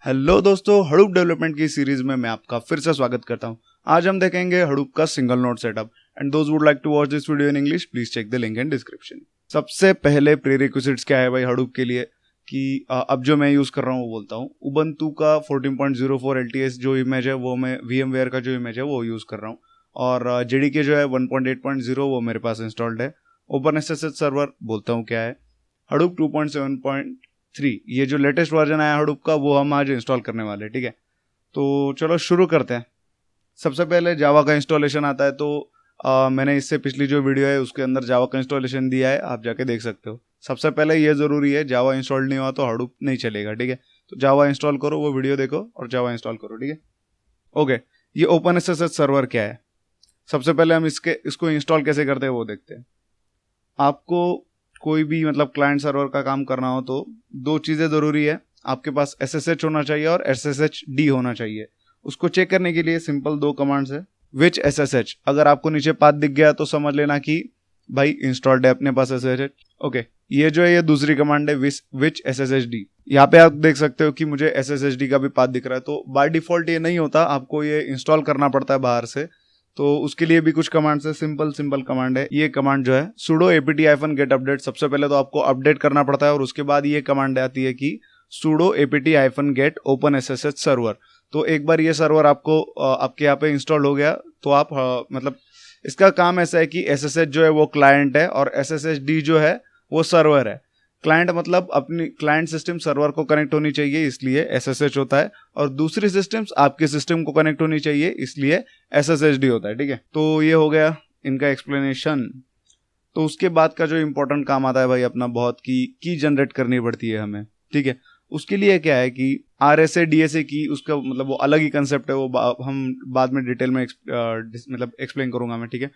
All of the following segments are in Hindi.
हेलो दोस्तों, हडूप डेवलपमेंट की सीरीज में मैं आपका फिर से स्वागत करता हूं। आज हम देखेंगे हडूप का single node setup and those would like to watch this video in English please check the link in description. सबसे पहले प्रीरिक्विजिट्स क्या है भाई हडूप के लिए कि अब जो मैं यूज कर रहा हूँ वो बोलता हूँ। उबंटू का 14.04 LTS जो इमेज है वो मैं VMware का जो इमेज है वो यूज कर रहा हूँ और JDK जो है 1.8.0 वो मेरे पास इंस्टॉल्ड है। OpenSSH सर्वर बोलता हूँ क्या है, हडूप 2.7.3 ये जो लेटेस्ट वर्जन आया हडूप का वो हम आज इंस्टॉल करने वाले हैं। ठीक है, तो चलो शुरू करते हैं। सबसे पहले जावा का इंस्टॉलेशन आता है, तो मैंने इससे पिछली जो वीडियो है उसके अंदर जावा का इंस्टॉलेशन दिया है, आप जाके देख सकते हो। सबसे पहले ये ज़रूरी है, जावा इंस्टॉल नहीं हुआ तो हडूप नहीं चलेगा। ठीक है, तो जावा इंस्टॉल करो, वो वीडियो देखो और जावा इंस्टॉल करो। ठीक है, ओके। ये OpenSSH सर्वर क्या है, सबसे पहले हम इसको इंस्टॉल कैसे करते हैं वो देखते हैं। आपको कोई भी मतलब क्लाइंट सर्वर का काम करना हो तो दो चीज़ें ज़रूरी है, आपके पास SSH होना चाहिए और SSHD होना चाहिए। उसको चेक करने के लिए सिंपल दो कमांड्स है। विच SSH, अगर आपको नीचे पाथ दिख गया तो समझ लेना कि भाई इंस्टॉल्ड है अपने पास SSH। ओके, ये जो है ये दूसरी कमांड है विच SSHD। यहाँ पे आप देख सकते हो कि मुझे SSHD का भी पाथ दिख रहा है, तो बाय डिफॉल्ट ये नहीं होता, आपको ये इंस्टॉल करना पड़ता है बाहर से। तो उसके लिए भी कुछ कमांड्स है, सिंपल कमांड है। ये कमांड जो है sudo apt-get update, सबसे पहले तो आपको अपडेट करना पड़ता है और उसके बाद ये कमांड आती है कि sudo apt-get OpenSSH सर्वर। तो एक बार ये सर्वर आपको आपके यहाँ पे इंस्टॉल हो गया तो आप मतलब इसका काम ऐसा है कि SSH जो है वो क्लाइंट है और SSHD जो है वो सर्वर है। क्लाइंट मतलब अपनी क्लाइंट सिस्टम सर्वर को कनेक्ट होनी चाहिए इसलिए SSH होता है, और दूसरी सिस्टम्स आपके सिस्टम को कनेक्ट होनी चाहिए इसलिए SSHD होता है। ठीक है, तो ये हो गया इनका एक्सप्लेनेशन। तो उसके बाद का जो इंपॉर्टेंट काम आता है भाई अपना बहुत की जनरेट करनी पड़ती है हमें। ठीक है, उसके लिए क्या है कि RSA DSA की उसका मतलब वो अलग ही कंसेप्ट है, वो हम बाद में डिटेल में मतलब एक्सप्लेन करूंगा मैं। ठीक है,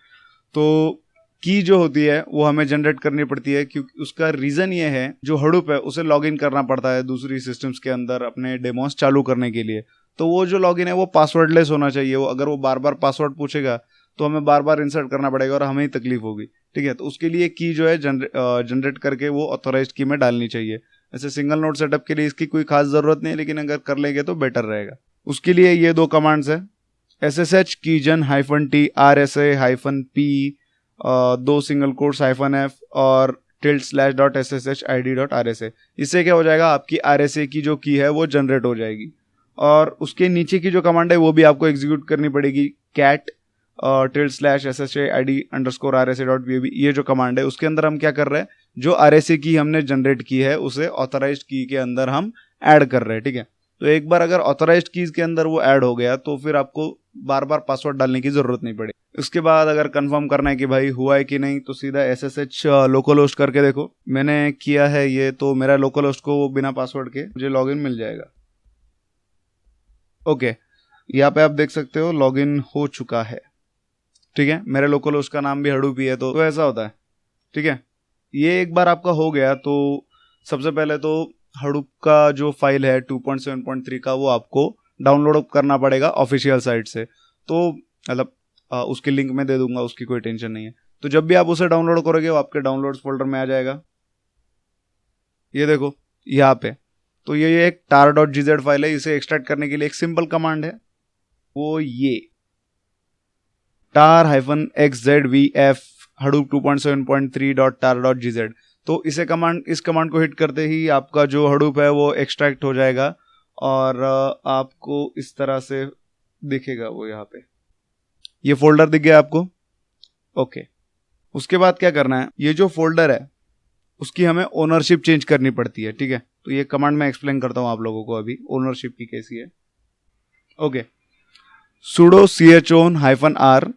तो की जो होती है वो हमें जनरेट करनी पड़ती है क्योंकि उसका रीजन ये है, जो हडूप है उसे लॉगिन करना पड़ता है दूसरी सिस्टम्स के अंदर अपने डेमोस चालू करने के लिए। तो वो जो लॉगिन है वो पासवर्डलेस होना चाहिए। वो अगर वो बार बार पासवर्ड पूछेगा तो हमें बार बार इंसर्ट करना पड़ेगा और हमें ही तकलीफ होगी। ठीक है, तो उसके लिए की जो है जनरेट करके वो ऑथोराइज्ड की में डालनी चाहिए। ऐसे सिंगल नोड सेटअप के लिए इसकी कोई खास जरूरत नहीं है, लेकिन अगर कर लेंगे तो बेटर रहेगा। उसके लिए ये दो कमांड्स है, SSH कीजन -t RSA-p दो सिंगल कोट्स -f और ~/.sshid.rsa। इससे क्या हो जाएगा, आपकी RSA की जो की है वो जनरेट हो जाएगी। और उसके नीचे की जो कमांड है वो भी आपको एग्जीक्यूट करनी पड़ेगी, cat ~/shid_rsa.vab। ये जो कमांड है उसके अंदर हम क्या कर रहे हैं, जो RSA की हमने जनरेट की है उसे ऑथराइज्ड की के अंदर हम ऐड कर रहे हैं। ठीक है, तो एक बार अगर ऑथराइज्ड कीज के अंदर वो ऐड हो गया तो फिर आपको बार बार पासवर्ड डालने की जरूरत नहीं पड़ेगी। उसके बाद अगर कंफर्म करना है कि भाई हुआ है कि नहीं तो सीधा SSH लोकल होस्ट करके देखो। मैंने किया है ये, तो मेरा लोकल होस्ट को बिना पासवर्ड के मुझे लॉगिन मिल जाएगा। ओके, यहाँ पे आप देख सकते हो लॉगिन हो चुका है। ठीक है, मेरे लोकल होस्ट का नाम भी हडूप ही है, तो ऐसा होता है। ठीक है, ये एक बार आपका हो गया तो सबसे पहले तो हडूप का जो फाइल है 2.7.3 का वो आपको डाउनलोड करना पड़ेगा ऑफिशियल साइट से। तो मतलब उसकी लिंक मैं दे दूंगा, उसकी कोई टेंशन नहीं है। तो जब भी आप उसे डाउनलोड करोगे वो आपके डाउनलोड्स फोल्डर में आ जाएगा। ये देखो यहाँ पे, तो ये एक tar.gz फाइल है। इसे एक्सट्रैक्ट करने के लिए एक सिंपल कमांड है, वो ये tar-xzvf hadoop 2.7.3.tar.gz। तो इस कमांड को हिट करते ही आपका जो हडूप है वो एक्सट्रैक्ट हो जाएगा और आपको इस तरह से दिखेगा वो यहाँ पे, ये फोल्डर दिख गया आपको। ओके, उसके बाद क्या करना है, ये जो फोल्डर है उसकी हमें ओनरशिप चेंज करनी पड़ती है। ठीक है, तो ये कमांड मैं एक्सप्लेन करता हूँ आप लोगों को अभी ओनरशिप की कैसी है। Okay, sudo chown-r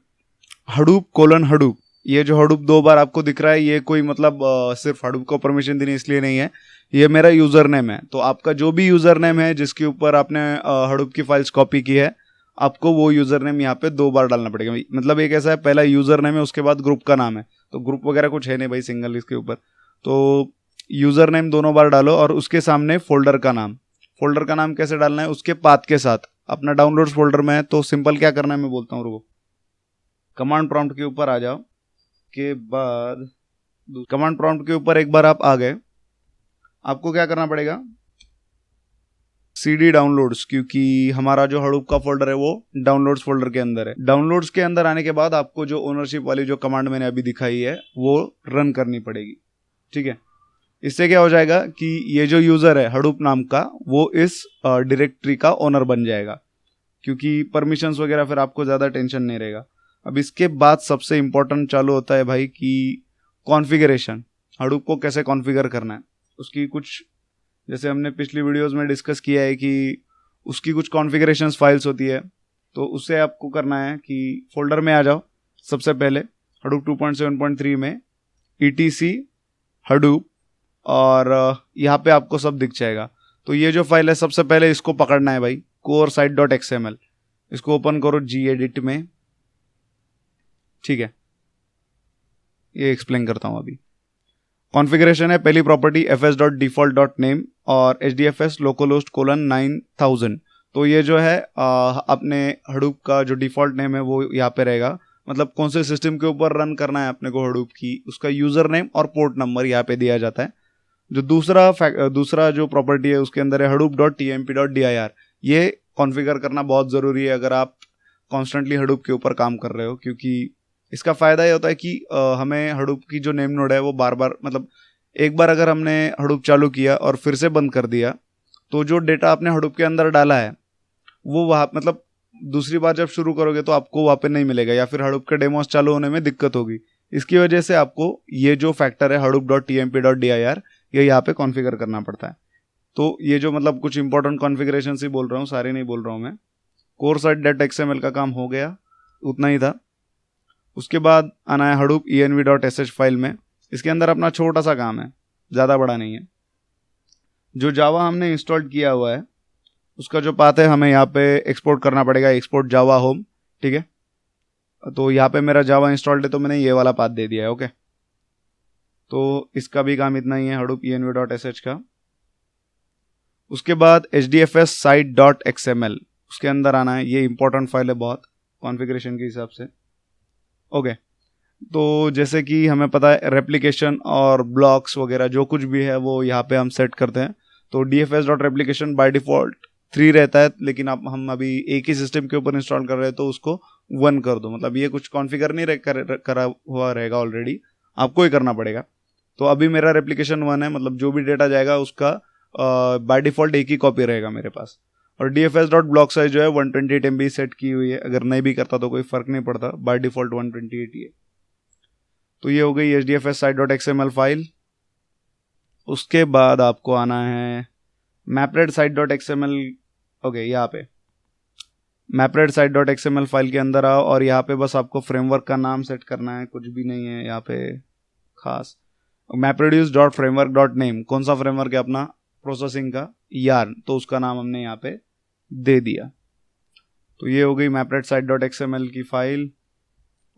hadoop:hadoop। ये जो हडूप दो बार आपको दिख रहा है ये कोई मतलब सिर्फ हडूप को परमिशन देनी इसलिए नहीं है, ये मेरा यूजर नेम है। तो आपका जो भी यूजर नेम है जिसके ऊपर आपने हडूप की फाइल्स कॉपी की है, आपको वो यूजर नेम यहाँ पे दो बार डालना पड़ेगा। मतलब एक ऐसा है, पहला यूजर नेम है उसके बाद ग्रुप का नाम है, तो ग्रुप वगैरह कुछ है नहीं भाई सिंगल इसके ऊपर। तो यूजर नेम दोनों बार डालो और उसके सामने फोल्डर का नाम कैसे डालना है, उसके पाथ के साथ। अपना डाउनलोड्स फोल्डर में है तो सिंपल क्या करना है मैं बोलता हूँ, रुको। कमांड प्रॉम्प्ट के ऊपर आ जाओ, के बाद कमांड प्रॉम्प्ट के ऊपर एक बार आप आ गए, आपको क्या करना पड़ेगा, cd डाउनलोड्स, क्योंकि हमारा जो हडूप का फोल्डर है वो डाउनलोड्स फोल्डर के अंदर है। डाउनलोड्स के अंदर आने के बाद आपको जो ओनरशिप वाली जो कमांड मैंने अभी दिखाई है वो रन करनी पड़ेगी, ठीक है। इससे क्या हो जाएगा कि ये जो यूजर है हडूप नाम का वो इस डायरेक्टरी का ओनर बन जाएगा, क्योंकि परमिशंस वगैरह फिर आपको ज़्यादा टेंशन नहीं रहेगा। अब इसके बाद सबसे इम्पोर्टेंट चालू होता है भाई कि कॉन्फ़िगरेशन, हडूप को कैसे कॉन्फ़िगर करना है। उसकी कुछ, जैसे हमने पिछली वीडियोस में डिस्कस किया है कि उसकी कुछ कॉन्फ़िगरेशंस फाइल्स होती है, तो उससे आपको करना है कि फोल्डर में आ जाओ। सबसे पहले हडूप 2.7.3 में etc हडूप, और यहाँ पे आपको सब दिख जाएगा। तो ये जो फाइल है सबसे पहले इसको पकड़ना है भाई, core site.xml। इसको ओपन करो gedit में, ठीक है। ये एक्सप्लेन करता हूँ अभी। कॉन्फ़िगरेशन है, पहली प्रॉपर्टी fs.default.name और hdfs localhost 9000। तो ये जो है अपने हडूप का जो डिफ़ॉल्ट नेम है वो यहाँ पे रहेगा, मतलब कौन से सिस्टम के ऊपर रन करना है अपने को हडूप की, उसका यूज़र नेम और पोर्ट नंबर यहाँ पे दिया जाता है। जो दूसरा जो प्रॉपर्टी है उसके अंदर है hadoop.tmp.dir। ये कॉन्फ़िगर करना बहुत ज़रूरी है अगर आप कॉन्स्टेंटली हडूप के ऊपर काम कर रहे हो, क्योंकि इसका फ़ायदा ये होता है कि हमें हडूप की जो नेम नोड है वो बार बार, मतलब एक बार अगर हमने हडूप चालू किया और फिर से बंद कर दिया तो जो डेटा आपने हडूप के अंदर डाला है वो वहाँ, मतलब दूसरी बार जब शुरू करोगे तो आपको वहाँ पे नहीं मिलेगा, या फिर हडूप के डेमोस चालू होने में दिक्कत होगी। इसकी वजह से आपको ये जो फैक्टर है hadoop.tmp.dir ये यहाँ पे कॉन्फ़िगर करना पड़ता है। तो ये जो मतलब कुछ इंपॉर्टेंट कॉन्फ़िगरेशन ही बोल रहा हूँ, सारे नहीं बोल रहा हूँ मैं। core site.xml का काम हो गया, उतना ही था। उसके बाद आना है हडूप env.sh फाइल में। इसके अंदर अपना छोटा सा काम है, ज़्यादा बड़ा नहीं है। जो जावा हमने इंस्टॉल किया हुआ है उसका जो पाथ है हमें यहाँ पे एक्सपोर्ट करना पड़ेगा, एक्सपोर्ट जावा होम, ठीक है। तो यहाँ पे मेरा जावा इंस्टॉल्ड है तो मैंने ये वाला पाथ दे दिया है, ओके। तो इसका भी काम इतना ही है हडूप env.sh का। उसके बाद hdfs site.xml, उसके अंदर आना है। ये इंपॉर्टेंट फाइल है बहुत कॉन्फ़िगरेशन के हिसाब से, ओके। तो जैसे कि हमें पता है रेप्लिकेशन और ब्लॉक्स वगैरह जो कुछ भी है वो यहाँ पे हम सेट करते हैं। तो dfs.replication बाय डिफ़ॉल्ट 3 रहता है, लेकिन आप हम अभी एक ही सिस्टम के ऊपर इंस्टॉल कर रहे हैं तो उसको 1 कर दो, मतलब ये कुछ कॉन्फ़िगर नहीं करा हुआ रहेगा, ऑलरेडी आपको ही करना पड़ेगा। तो अभी मेरा रेप्लिकेशन 1 है, मतलब जो भी डेटा जाएगा उसका बाय डिफ़ॉल्ट एक ही कॉपी रहेगा मेरे पास। और dfs.block साइज जो है 128 MB सेट की हुई है, अगर नहीं भी करता तो कोई फ़र्क नहीं पड़ता, बाय डिफ़ॉल्ट 128 ही है। तो ये हो गई hdfs site.xml फाइल। उसके बाद आपको आना है मैप्रेड site.xml, ओके। यहाँ पे मैप्रेड site.xml फाइल के अंदर आओ और यहाँ पे बस आपको फ्रेमवर्क का नाम सेट करना है, कुछ भी नहीं है यहाँ पे खास। mapreduce.framework.name, कौन सा फ्रेमवर्क है अपना प्रोसेसिंग का, यार्न, तो उसका नाम हमने यहाँ पे दे दिया। तो ये हो गई मैप्रेड site.xml की फाइल।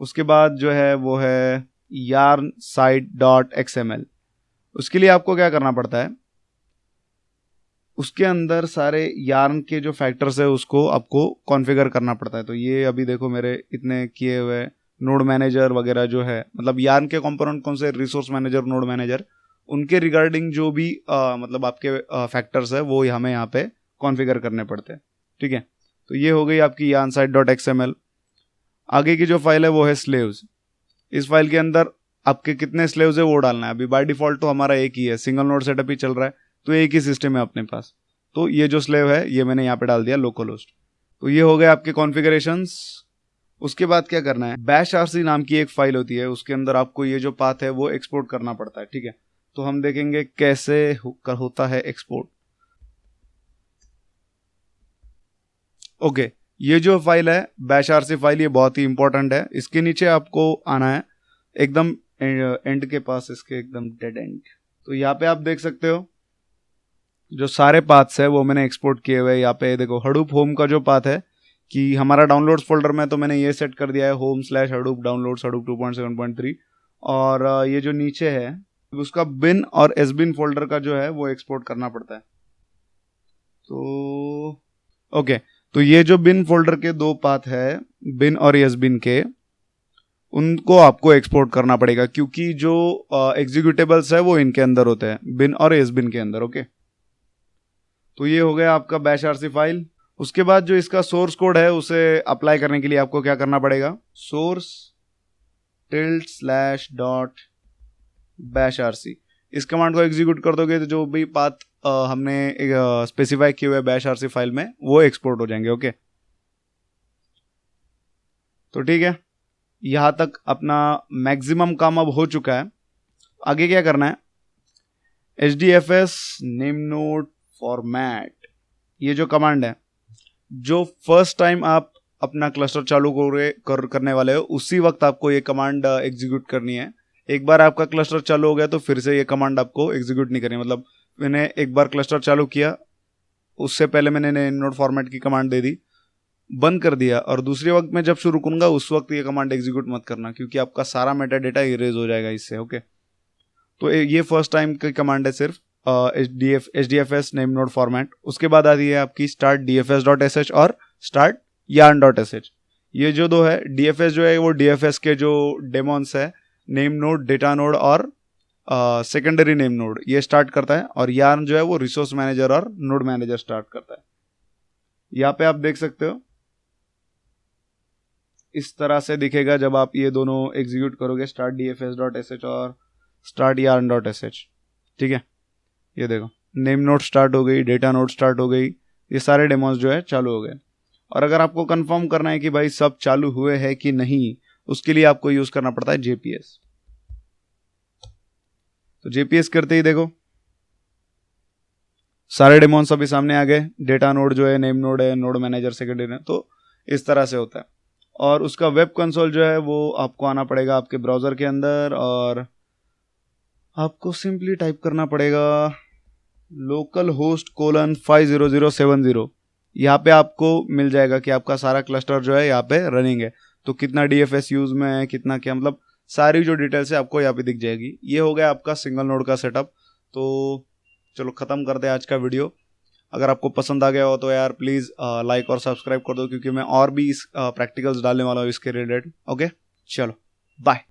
उसके बाद जो है वो है yarn site.xml। उसके लिए आपको क्या करना पड़ता है, उसके अंदर सारे यार्न के जो फैक्टर्स है उसको आपको कॉन्फ़िगर करना पड़ता है। तो ये अभी देखो मेरे इतने किए हुए नोड मैनेजर वगैरह जो है, मतलब यार्न के कंपोनेंट कौन से, रिसोर्स मैनेजर, नोड मैनेजर, उनके रिगार्डिंग जो भी मतलब आपके फैक्टर्स है वो हमें यहाँ पे कॉन्फ़िगर करने पड़ते हैं, ठीक है। तो ये हो गई आपकी yarn site.xml। आगे की जो फाइल है वो है स्लेव्स। इस फाइल के अंदर आपके कितने स्लेव्स है वो डालना है। अभी बाय डिफ़ॉल्ट तो हमारा एक ही है, सिंगल नोड सेटअप ही चल रहा है, तो एक ही सिस्टम है अपने पास। तो ये जो स्लेव है ये मैंने यहाँ पे डाल दिया लोकल होस्ट। तो ये हो गए आपके कॉन्फ़िगरेशंस। उसके बाद क्या करना है, बैश आरसी नाम की एक फाइल होती है, उसके अंदर आपको ये जो पाथ है वो एक्सपोर्ट करना पड़ता है, ठीक है। तो हम देखेंगे कैसे होता है एक्सपोर्ट, ओके। ये जो फाइल है बैश आरसी फाइल, ये बहुत ही इंपॉर्टेंट है। इसके नीचे आपको आना है एकदम एंड के पास, इसके एकदम डेड एंड। तो यहाँ पे आप देख सकते हो जो सारे पाथ्स है वो मैंने एक्सपोर्ट किए हुए। यहाँ पे देखो हडूप होम का जो पाथ है कि हमारा डाउनलोड्स फोल्डर में, तो मैंने ये सेट कर दिया है home/hadoop downloads hadoop 2.7.3। और ये जो नीचे है उसका bin और sbin फोल्डर का जो है वो एक्सपोर्ट करना पड़ता है। तो ओके, तो ये जो bin फोल्डर के 2 पाथ है, bin और sbin के, उनको आपको एक्सपोर्ट करना पड़ेगा, क्योंकि जो एग्जीक्यूटेबल्स है वो इनके अंदर होते हैं, bin और sbin के अंदर, ओके। तो ये हो गया आपका बैश आरसी फाइल। उसके बाद जो इसका सोर्स कोड है उसे अप्लाई करने के लिए आपको क्या करना पड़ेगा, सोर्स ~.bash_rc इस कमांड को एग्जीक्यूट कर दोगे तो जो भी पाथ हमने स्पेसिफाई किए हुए बैश आरसी फाइल में वो एक्सपोर्ट हो जाएंगे। ओके, तो ठीक है, यहां तक अपना मैक्सिमम काम अब हो चुका है। आगे क्या करना है, HDFS नेम नोड फॉर्मेट, ये जो कमांड है, जो फर्स्ट टाइम आप अपना क्लस्टर चालू करने वाले हो उसी वक्त आपको ये कमांड एग्जीक्यूट करनी है। एक बार आपका क्लस्टर चालू हो गया तो फिर से ये कमांड आपको एग्जीक्यूट नहीं करनी। मतलब मैंने एक बार क्लस्टर चालू किया, उससे पहले मैंने नेम नोड फॉर्मेट की कमांड दे दी, बंद कर दिया, और दूसरे वक्त में जब शुरू करूंगा उस वक्त ये कमांड एग्जीक्यूट मत करना, क्योंकि आपका सारा मेटा डेटा इरेज हो जाएगा इससे। ओके, तो ये फर्स्ट टाइम की कमांड है सिर्फ HDFS नेम नोड फॉर्मेट। उसके बाद आती है आपकी स्टार्ट dfs.sh और स्टार्ट yarn.sh। ये जो दो है, DFS जो है वो DFS के जो डेमोन्स है, नेम नोड, डेटा नोड और सेकेंडरी नेम नोड, ये स्टार्ट करता है, और yarn जो है वो रिसोर्स मैनेजर और नोड मैनेजर स्टार्ट करता है। यहाँ पे आप देख सकते हो इस तरह से दिखेगा जब आप ये दोनों एग्जीक्यूट करोगे, स्टार्ट dfs.sh और स्टार्ट yarn.sh। ठीक है, ये देखो नेम नोड स्टार्ट हो गई, डेटा नोड स्टार्ट हो गई, ये सारे डेमोस जो है चालू हो गए। और अगर आपको कंफर्म करना है कि भाई सब चालू हुए हैं कि नहीं, उसके लिए आपको यूज करना पड़ता है JPS। तो JPS करते ही देखो सारे डेमोन्स अभी सामने आ गए, डेटा नोड जो है, नेम नोड है, नोड मैनेजर, सेकेंडरी है, तो इस तरह से होता है। और उसका वेब कंसोल जो है वो आपको आना पड़ेगा आपके ब्राउजर के अंदर, और आपको सिंपली टाइप करना पड़ेगा localhost:5070। यहाँ पे आपको मिल जाएगा कि आपका सारा क्लस्टर जो है यहाँ पे रनिंग है, तो कितना DFS यूज में है, कितना क्या, मतलब सारी जो डिटेल्स है आपको यहाँ पे दिख जाएगी। ये हो गया आपका सिंगल नोड का सेटअप। तो चलो खत्म करते हैं आज का वीडियो। अगर आपको पसंद आ गया हो तो यार प्लीज़ लाइक और सब्सक्राइब कर दो, क्योंकि मैं और भी इस प्रैक्टिकल्स डालने वाला हूँ इसके रिलेटेड। ओके, चलो बाय।